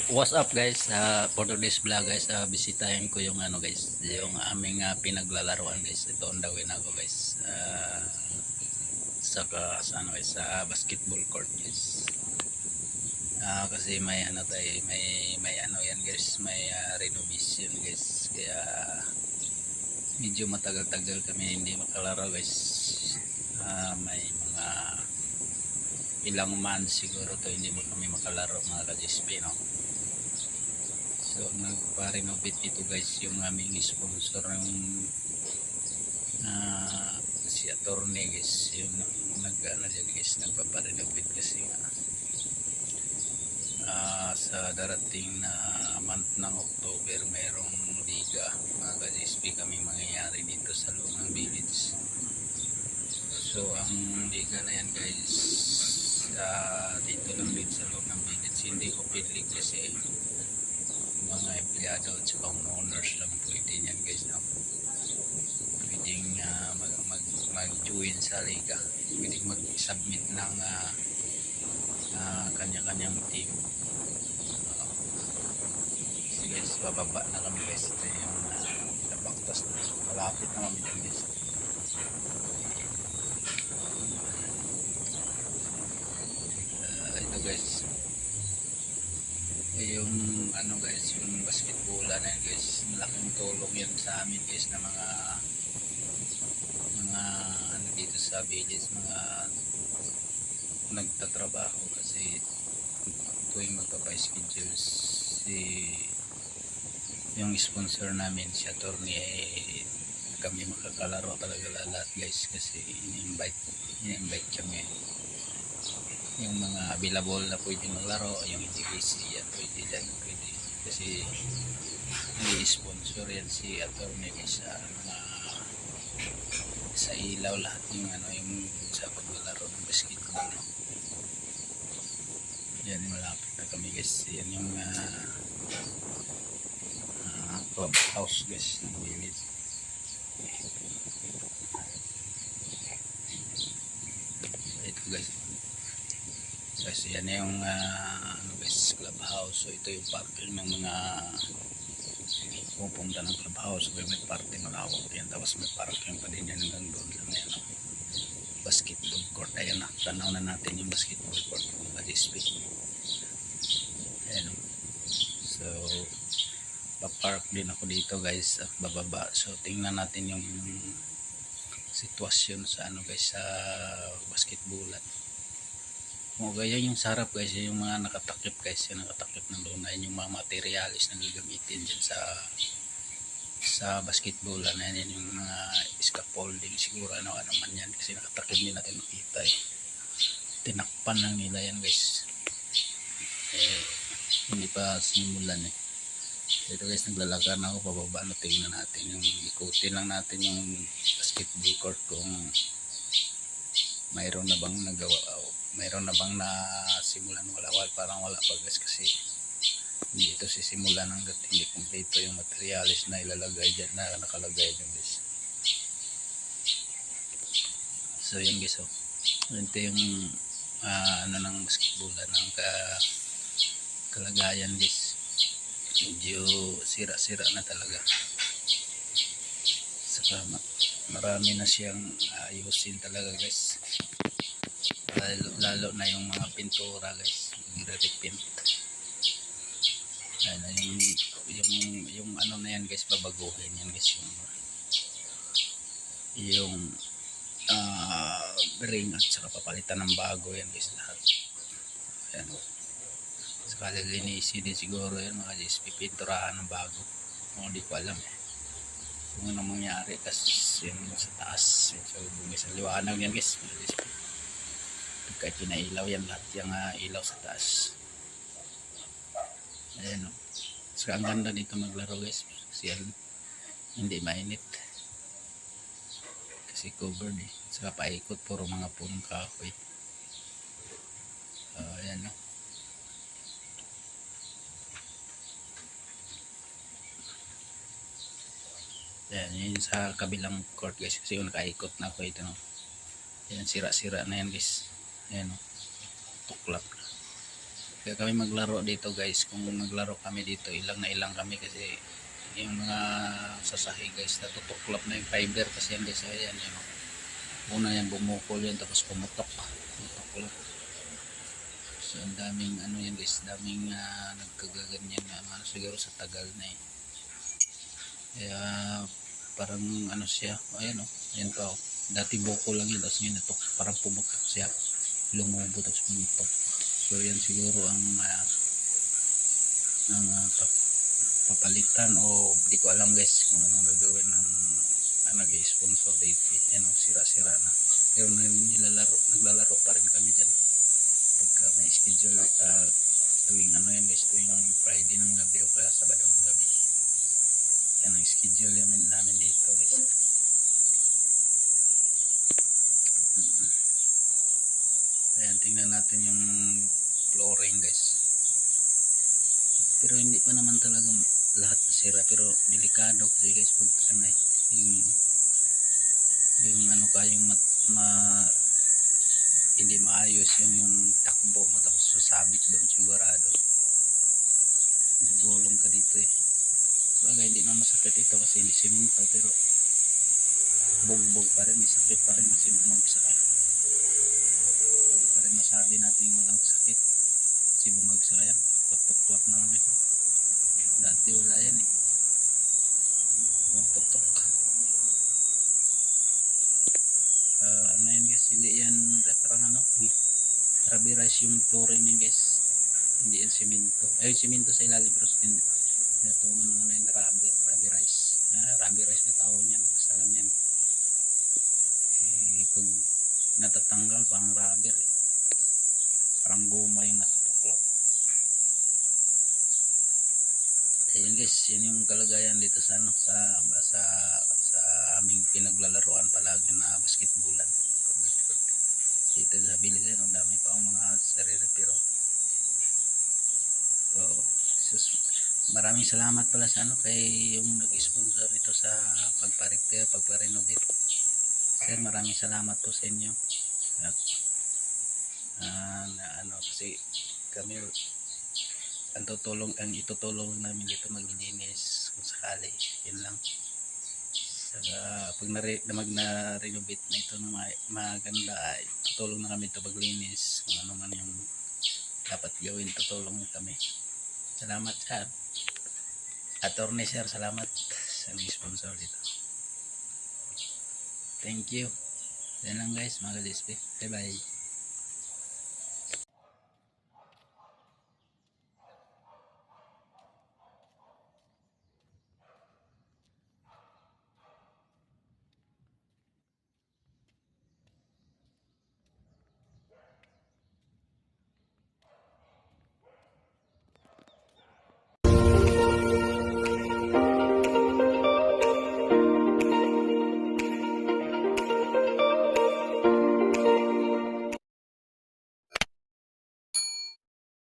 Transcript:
What's up guys, for today's vlog guys, bisitahin ko yung ano guys, yung aming pinaglalaruan guys. Ito ang gawin ako guys, sa ano guys, sa basketball court guys. Kasi may ano tayo, may ano yan guys, may renovation guys, kaya medyo matagal-tagal kami hindi makalaro guys. May mga ilang months siguro to hindi mo kami makalaro mga ka-GSP, no? So nagpa-renovate ito guys, yung aming sponsor yung si attorney guys, yung nag-ano dyan guys, nagpa-renovate kasi sa darating na month ng October mayroong liga mga ka-GSP kami mangyayari dito sa Lungang Village. So ang liga na yan guys, dito lang din sa Lungang Village, hindi open league kasi mga empleyado at saka owners lang pwede yan guys, no? Pwedeng mag-join sa liga, pwedeng mag-submit ng kanya-kanyang team. So guys, bababa na kami guys. Ito yung nabaktas na malapit na kami dyan guys. Ito guys, yung ano guys, yung basketball na yan guys, malaking tulong yan sa amin guys, na mga ano dito sa village, mga nagtatrabaho kasi tuwing magpapa-schedule yung sponsor namin, si attorney, kami makakalaro talaga lahat guys, kasi ini-invite kami. Yung mga available na pwede maglaro, yung hindi busy yan pwede dyan, pwede kasi i-sponsor yan si attorney sa mga sa ilaw lahat yung ano, yung sa paglalaro ng basketball, no? Yan, malapit na kami guys. Yan yung clubhouse guys ng village. Ito guys, kasi yan yung ano guys, clubhouse. So ito yung parking ng mga pupunta ng clubhouse. So, may parking malawak yan, tapos may parking pa din yan hanggang doon lang yan, no? Basketball court, ayan na, tanaw na natin yung basketball court ng Badispi. Ayan, no? So papark din ako dito guys at bababa. So tingnan natin yung sitwasyon sa ano guys, sa basketballan. O gaya yung sarap guys, yung mga nakatakip guys, yung nakatakip ng luna, yung mga materialis na gagamitin dyan sa basketballan na yan, yung mga scaffolding siguro, ano man yan, kasi nakatakip din natin makita tinakpan lang nila yan guys, hindi pa simulan Ito guys, naglalakar na ako pababa, no? Tingnan natin yung, ikutin lang natin yung basketball court kung mayroon na bang nagawa, mayroon na bang nasimulan. Wala, parang wala pa guys, kasi hindi ito sisimulan hanggat hindi kompleto yung materialis na ilalagay dyan, na nakalagay dyan guys. So yun guys, ito yung ano ng basketballan, ng kalagayan guys. Medyo sira-sira na talaga, saka marami na siyang ayusin talaga guys, lalo na yung mga pintura guys, nire-repaint. Yung ano na yan guys, babaguhin yan guys, yung ring at saka papalitan ng bago yan guys lahat. Ayan, saka lilinisin din siguro yan mga GSP, pinturahan ng bago. Hindi ko alam kung anong mangyari, kasi yun sa taas, so sa liwanag yan guys, kahit pinailaw yan lahat yung ilaw sa taas. Ayan, no? Saka ang ganda dito maglaro guys, kasi hindi mainit kasi covered saka paikot, puro mga punong kahoy. Ayan, no? Ayan, yun sa kabilang court guys, kasi yung nakaikot na ako ito, no? Ayan, sira-sira na yan guys. Ayan, no? tutuklap. Kaya kami maglaro dito guys. Kung maglaro kami dito, ilang na ilang kami kasi yung mga sasahi guys, natutuklap na yung fiber kasi yan guys, ayan yun. Una yan, bumukol yan, tapos pumutok. Tutuklap. So ang daming ano yan guys, daming nagkagaganyan na siguro sa tagal na eh. Kaya parang ano siya, ayan o, ayan pa o. Dati buko lang yun, tapos ngayon ito, parang pumutok siya. Lumubo tapos pumutok. So yan siguro ang papalitan o di ko alam guys kung anong gagawin ng nag-sponsor dito. Yan o, sira-sira na. Pero naglalaro pa rin kami dyan. Pagka may schedule tuwing ano yan guys, tuwing Friday ng gabi o kaya Sabado ng gabi. Yan ang schedule namin dito guys. Ayan, tingnan natin yung flooring guys. Pero hindi pa naman talaga lahat sira, pero delikado kasi guys pag ano eh, yung ano ka, yung hindi maayos yung takbo mo tapos susabit doon sigurado. Gugulong ka dito eh. Bagay hindi naman masakit ito kasi hindi siminto, pero bugbog pa rin, may sakit pa rin kasi bumagsak eh. Hindi pa rin masabi natin walang sakit kasi bumagsak yan, tuklap-tuklap na lang ito. Dati wala yan eh, tutok. Ano yan guys, hindi yan parang ano, rubberized yung flooring yan guys, hindi yan siminto. Ay, siminto sa ilalim pero ito ano yung rubberized. Rubberized na tawag yan, basta lang yan. Eh, pag natatanggal parang rubber eh, parang goma yung natutuklap. Ayan guys, yan yung kalagayan dito sa ano, sa aming pinaglalaroan palagi na basketballan dito sa village. Ang dami pa ang mga sarili pero maraming salamat pala sa ano kay yung nag-sponsor nito sa pagpa-renovate. Sir, maraming salamat po sa inyo. At ano kasi kami ang itutulong namin dito maglilinis kung sakali, yun lang. Saka pag na-renovate na ito ng maganda ay tutulong na kami ito maglinis kung ano man yung dapat gawin, tutulong kami. Salamat sir. Attorney sir, salamat sa nag-sponsor dito. Thank you. Yan lang guys, mga ka-DSP. Bye bye.